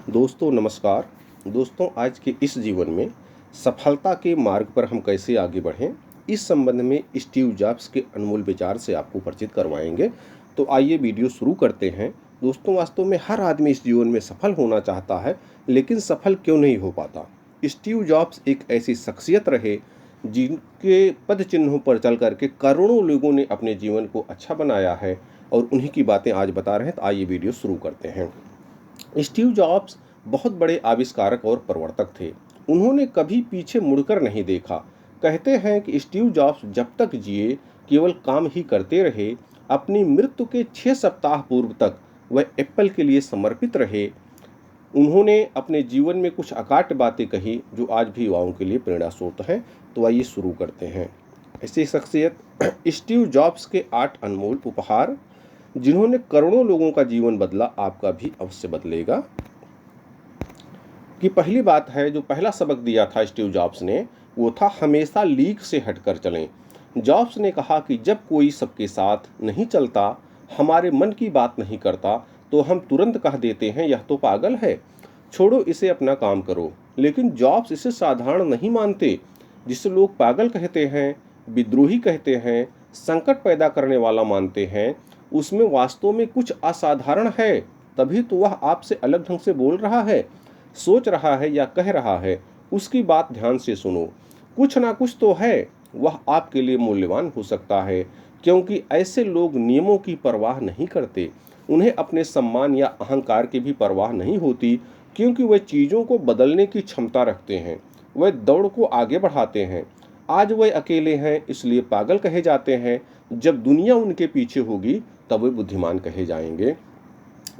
दोस्तों नमस्कार। दोस्तों आज के इस जीवन में सफलता के मार्ग पर हम कैसे आगे बढ़ें, इस संबंध में स्टीव जॉब्स के अनमोल विचार से आपको परिचित करवाएंगे। तो आइए वीडियो शुरू करते हैं। दोस्तों वास्तव में हर आदमी इस जीवन में सफल होना चाहता है, लेकिन सफल क्यों नहीं हो पाता। स्टीव जॉब्स एक ऐसी शख्सियत रहे जिनके पद चिन्हों पर चल करके करोड़ों लोगों ने अपने जीवन को अच्छा बनाया है, और उन्हीं की बातें आज बता रहे हैं। तो आइए वीडियो शुरू करते हैं। स्टीव जॉब्स बहुत बड़े आविष्कारक और प्रवर्तक थे। उन्होंने कभी पीछे मुड़कर नहीं देखा। कहते हैं कि स्टीव जॉब्स जब तक जिए केवल काम ही करते रहे। अपनी मृत्यु के 6 सप्ताह पूर्व तक वह एप्पल के लिए समर्पित रहे। उन्होंने अपने जीवन में कुछ अकाट बातें कही जो आज भी युवाओं के लिए प्रेरणा स्रोत हैं। तो आइए शुरू करते हैं। ऐसी शख्सियत स्टीव जॉब्स के 8 अनमोल उपहार जिन्होंने करोड़ों लोगों का जीवन बदला, आपका भी अवश्य बदलेगा। कि पहली बात है, जो पहला सबक दिया था स्टीव जॉब्स ने, वो था हमेशा लीक से हटकर चलें। जॉब्स ने कहा कि जब कोई सबके साथ नहीं चलता, हमारे मन की बात नहीं करता, तो हम तुरंत कह देते हैं यह तो पागल है, छोड़ो इसे, अपना काम करो। लेकिन जॉब्स इसे साधारण नहीं मानते। जिसे लोग पागल कहते हैं, विद्रोही कहते हैं, संकट पैदा करने वाला मानते हैं, उसमें वास्तव में कुछ असाधारण है। तभी तो वह आपसे अलग ढंग से बोल रहा है, सोच रहा है या कह रहा है। उसकी बात ध्यान से सुनो। कुछ ना कुछ तो है, वह आपके लिए मूल्यवान हो सकता है, क्योंकि ऐसे लोग नियमों की परवाह नहीं करते। उन्हें अपने सम्मान या अहंकार की भी परवाह नहीं होती, क्योंकि वे चीज़ों को बदलने की क्षमता रखते हैं। वे दौड़ को आगे बढ़ाते हैं। आज वे अकेले हैं इसलिए पागल कहे जाते हैं। जब दुनिया उनके पीछे होगी तब वे बुद्धिमान कहे जाएंगे।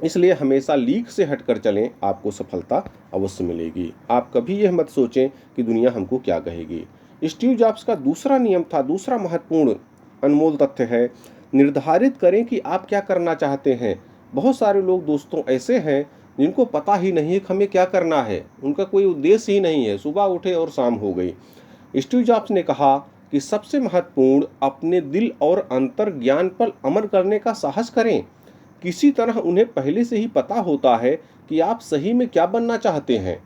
इसलिए हमेशा लीक से हटकर चलें, आपको सफलता अवश्य मिलेगी। आप कभी यह मत सोचें कि दुनिया हमको क्या कहेगी। स्टीव जॉब्स का दूसरा नियम था, दूसरा महत्वपूर्ण अनमोल तथ्य है, निर्धारित करें कि आप क्या करना चाहते हैं। बहुत सारे लोग दोस्तों ऐसे हैं जिनको पता ही नहीं है कि हमें क्या करना है। उनका कोई उद्देश्य ही नहीं है, सुबह उठे और शाम हो गई। स्टीव जॉब्स ने कहा कि सबसे महत्वपूर्ण, अपने दिल और अंतर ज्ञान पर अमल करने का साहस करें। किसी तरह उन्हें पहले से ही पता होता है कि आप सही में क्या बनना चाहते हैं।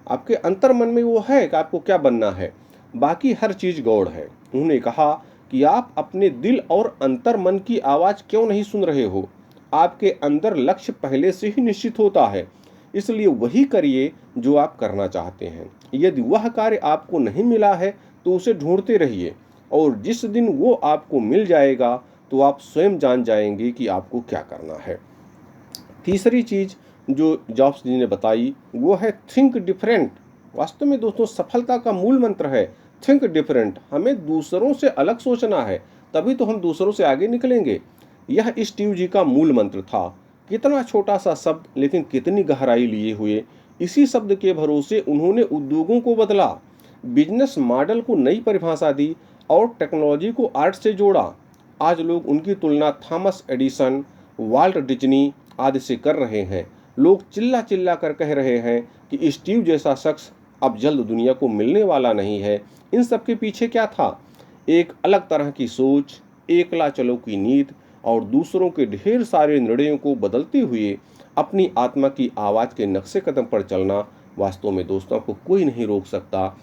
आपके अंतर मन में वो है कि आपको क्या बनना है, बाकी हर चीज गौड़ है। उन्होंने कहा कि आप अपने दिल और अंतर मन की आवाज क्यों नहीं सुन रहे हो। आपके अंदर लक्ष्य पहले से ही निश्चित होता है, इसलिए वही करिए जो आप करना चाहते हैं। यदि वह कार्य आपको नहीं मिला है तो उसे ढूंढते रहिए, और जिस दिन वो आपको मिल जाएगा तो आप स्वयं जान जाएंगे कि आपको क्या करना है। तीसरी चीज जो जॉब्स जी ने बताई वो है थिंक डिफरेंट। वास्तव में दोस्तों सफलता का मूल मंत्र है थिंक डिफरेंट। हमें दूसरों से अलग सोचना है, तभी तो हम दूसरों से आगे निकलेंगे। यह स्टीव जी का मूल मंत्र था। कितना छोटा सा शब्द, लेकिन कितनी गहराई लिए हुए। इसी शब्द के भरोसे उन्होंने उद्योगों को बदला, बिजनेस मॉडल को नई परिभाषा दी, और टेक्नोलॉजी को आर्ट से जोड़ा। आज लोग उनकी तुलना थॉमस एडिसन, वाल्ट डिज्नी आदि से कर रहे हैं। लोग चिल्ला चिल्ला कर कह रहे हैं कि स्टीव जैसा शख्स अब जल्द दुनिया को मिलने वाला नहीं है। इन सब के पीछे क्या था? एक अलग तरह की सोच, एकला चलो की नीति, और दूसरों के ढेर सारे निर्णयों को बदलते हुए अपनी आत्मा की आवाज़ के नक्शे कदम पर चलना। वास्तव में दोस्तों को कोई नहीं रोक सकता।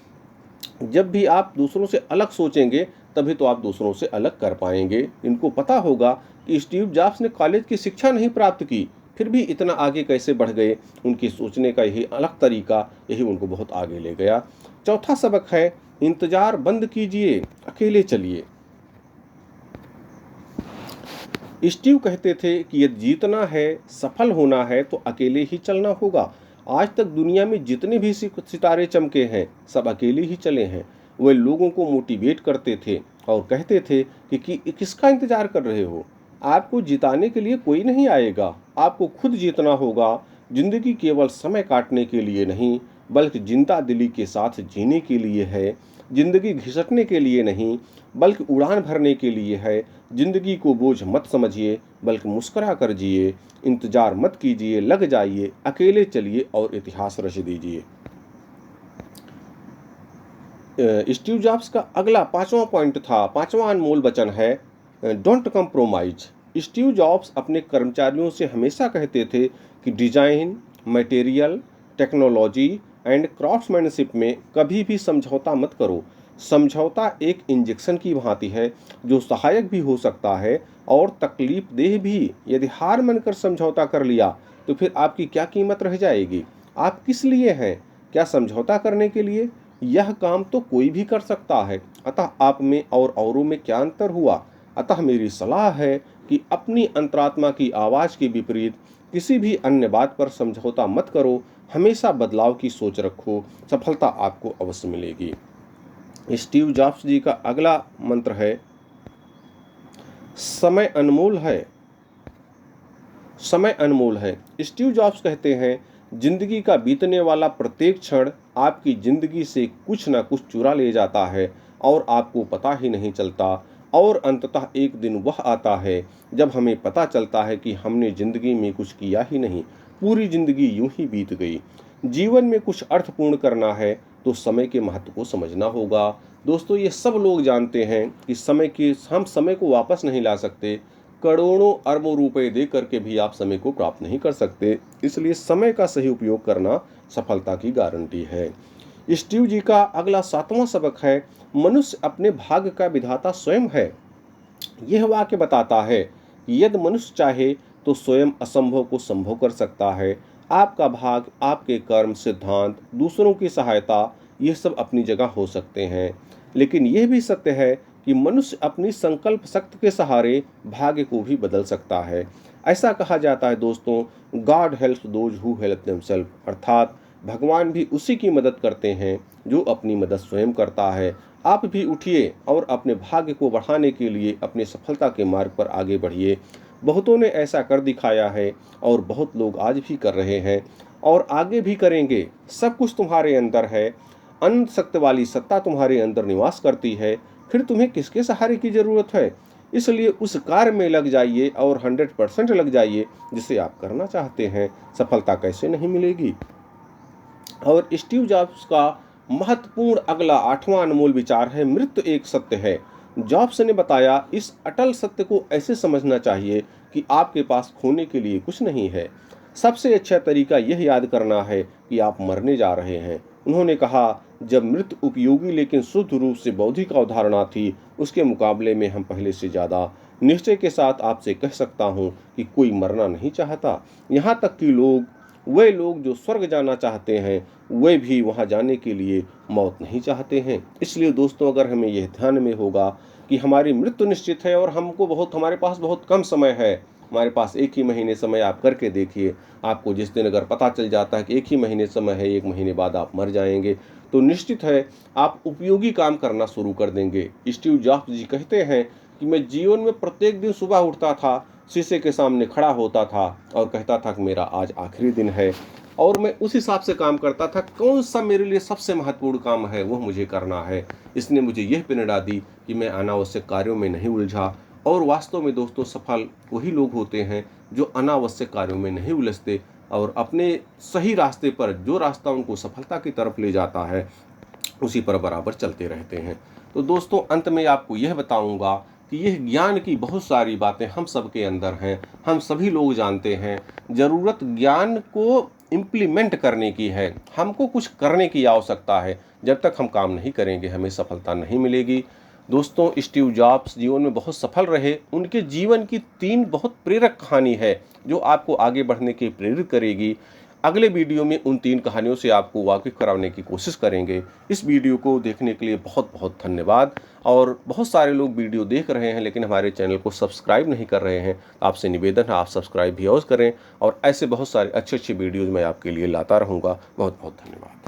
जब भी आप दूसरों से अलग सोचेंगे तभी तो आप दूसरों से अलग कर पाएंगे। इनको पता होगा कि स्टीव जॉब्स ने कॉलेज की शिक्षा नहीं प्राप्त की, फिर भी इतना आगे कैसे बढ़ गए। उनकी सोचने का यही अलग तरीका, यही उनको बहुत आगे ले गया। चौथा सबक है, इंतजार बंद कीजिए, अकेले चलिए। स्टीव कहते थे कि यदि जीतना है, सफल होना है, तो अकेले ही चलना होगा। आज तक दुनिया में जितने भी सितारे चमके हैं सब अकेले ही चले हैं। वे लोगों को मोटिवेट करते थे और कहते थे कि किसका इंतजार कर रहे हो। आपको जिताने के लिए कोई नहीं आएगा, आपको खुद जीतना होगा। जिंदगी केवल समय काटने के लिए नहीं, बल्कि जिंदा दिली के साथ जीने के लिए है। जिंदगी घिसटने के लिए नहीं, बल्कि उड़ान भरने के लिए है। जिंदगी को बोझ मत समझिए, बल्कि मुस्कुरा कर जिए। इंतजार मत कीजिए, लग जाइए, अकेले चलिए और इतिहास रच दीजिए। स्टीव जॉब्स का अगला पांचवा पॉइंट था, पांचवा अनमोल वचन है, डोंट कंप्रोमाइज। स्टीव जॉब्स अपने कर्मचारियों से हमेशा कहते थे कि design, material, technology and craftsmanship में कभी भी समझौता मत करो। समझौता एक इंजेक्शन की भांति है जो सहायक भी हो सकता है और तकलीफ देह भी। यदि हार मानकर समझौता कर लिया तो फिर आपकी क्या कीमत रह जाएगी? आप किस लिए हैं? क्या समझौता करने के लिए? यह काम तो कोई भी कर सकता है, अतः आप में और औरों में क्या अंतर हुआ? अतः मेरी सलाह है कि अपनी अंतरात्मा की आवाज के विपरीत किसी भी अन्य बात पर समझौता मत करो। हमेशा बदलाव की सोच रखो, सफलता आपको अवश्य मिलेगी। स्टीव जॉब्स जी का अगला मंत्र है, समय अनमोल है। समय अनमोल है। स्टीव जॉब्स कहते हैं, जिंदगी का बीतने वाला प्रत्येक क्षण आपकी जिंदगी से कुछ ना कुछ चुरा ले जाता है और आपको पता ही नहीं चलता। और अंततः एक दिन वह आता है जब हमें पता चलता है कि हमने जिंदगी में कुछ किया ही नहीं, पूरी जिंदगी यूं ही बीत गई। जीवन में कुछ अर्थपूर्ण करना है तो समय के महत्व को समझना होगा। दोस्तों, ये सब लोग जानते हैं कि हम समय को वापस नहीं ला सकते। करोड़ों अरबों रुपए दे करके भी आप समय को प्राप्त नहीं कर सकते। इसलिए समय का सही उपयोग करना सफलता की गारंटी है। स्टीव जी का अगला 7वां सबक है, मनुष्य अपने भाग्य का विधाता स्वयं है। यह वाक्य बताता है कि यदि मनुष्य चाहे तो स्वयं असंभव को संभव कर सकता है। आपका भाग्य, आपके कर्म, सिद्धांत, दूसरों की सहायता, ये सब अपनी जगह हो सकते हैं, लेकिन यह भी सत्य है कि मनुष्य अपनी संकल्प शक्ति के सहारे भाग्य को भी बदल सकता है। ऐसा कहा जाता है दोस्तों, God helps those who help themselves, अर्थात भगवान भी उसी की मदद करते हैं जो अपनी मदद स्वयं करता है। आप भी उठिए और अपने भाग्य को बढ़ाने के लिए अपने सफलता के मार्ग पर आगे बढ़िए। बहुतों ने ऐसा कर दिखाया है और बहुत लोग आज भी कर रहे हैं और आगे भी करेंगे। सब कुछ तुम्हारे अंदर है। अनंत शक्ति वाली सत्ता तुम्हारे अंदर निवास करती है। फिर तुम्हें किसके सहारे की जरूरत है? इसलिए उस कार्य में लग जाइए और 100% लग जाइए जिसे आप करना चाहते हैं। सफलता कैसे नहीं मिलेगी? और स्टीव जॉब्स का महत्वपूर्ण अगला 8वां अनमोल विचार है, मृत्यु एक सत्य है। जॉब्स ने बताया, इस अटल सत्य को ऐसे समझना चाहिए कि आपके पास खोने के लिए कुछ नहीं है। सबसे अच्छा तरीका यह याद करना है कि आप मरने जा रहे हैं। उन्होंने कहा, जब मृत्यु उपयोगी लेकिन शुद्ध रूप से बौद्धिक अवधारणा थी, उसके मुकाबले में हम पहले से ज्यादा निश्चय के साथ आपसे कह सकता हूं कि कोई मरना नहीं चाहता। यहाँ तक कि वे लोग जो स्वर्ग जाना चाहते हैं, वे भी वहां जाने के लिए मौत नहीं चाहते हैं। इसलिए दोस्तों, अगर हमें यह ध्यान में होगा कि हमारी मृत्यु निश्चित है और हमारे पास बहुत कम समय है, हमारे पास 1 ही महीने समय, आप करके देखिए। आपको जिस दिन अगर पता चल जाता है कि 1 ही महीने समय है, 1 महीने बाद आप मर जाएंगे, तो निश्चित है आप उपयोगी काम करना शुरू कर देंगे। स्टीव जॉब्स जी कहते हैं कि मैं जीवन में प्रत्येक दिन सुबह उठता था, शीशे के सामने खड़ा होता था और कहता था कि मेरा आज आखिरी दिन है, और मैं उस हिसाब से काम करता था, कौन सा मेरे लिए सबसे महत्वपूर्ण काम है वो मुझे करना है। इसने मुझे यह प्रेरणा दी कि मैं अनावश्यक कार्यों में नहीं उलझा। और वास्तव में दोस्तों, सफल वही लोग होते हैं जो अनावश्यक कार्यों में नहीं उलझते और अपने सही रास्ते पर, जो रास्ता उनको सफलता की तरफ ले जाता है, उसी पर बराबर चलते रहते हैं। तो दोस्तों, अंत में आपको यह बताऊंगा कि यह ज्ञान की बहुत सारी बातें हम सबके अंदर हैं, हम सभी लोग जानते हैं। जरूरत ज्ञान को इम्प्लीमेंट करने की है, हमको कुछ करने की आवश्यकता है। जब तक हम काम नहीं करेंगे हमें सफलता नहीं मिलेगी। दोस्तों, स्टीव जॉब्स जीवन में बहुत सफल रहे। उनके जीवन की 3 बहुत प्रेरक कहानी है जो आपको आगे बढ़ने के प्रेरित करेगी। अगले वीडियो में उन 3 कहानियों से आपको वाकिफ कराने की कोशिश करेंगे। इस वीडियो को देखने के लिए बहुत बहुत धन्यवाद। और बहुत सारे लोग वीडियो देख रहे हैं लेकिन हमारे चैनल को सब्सक्राइब नहीं कर रहे हैं, आपसे निवेदन है आप सब्सक्राइब भी अवश्य करें और ऐसे बहुत सारे अच्छे वीडियोज़ मैं आपके लिए लाता रहूँगा। बहुत बहुत धन्यवाद।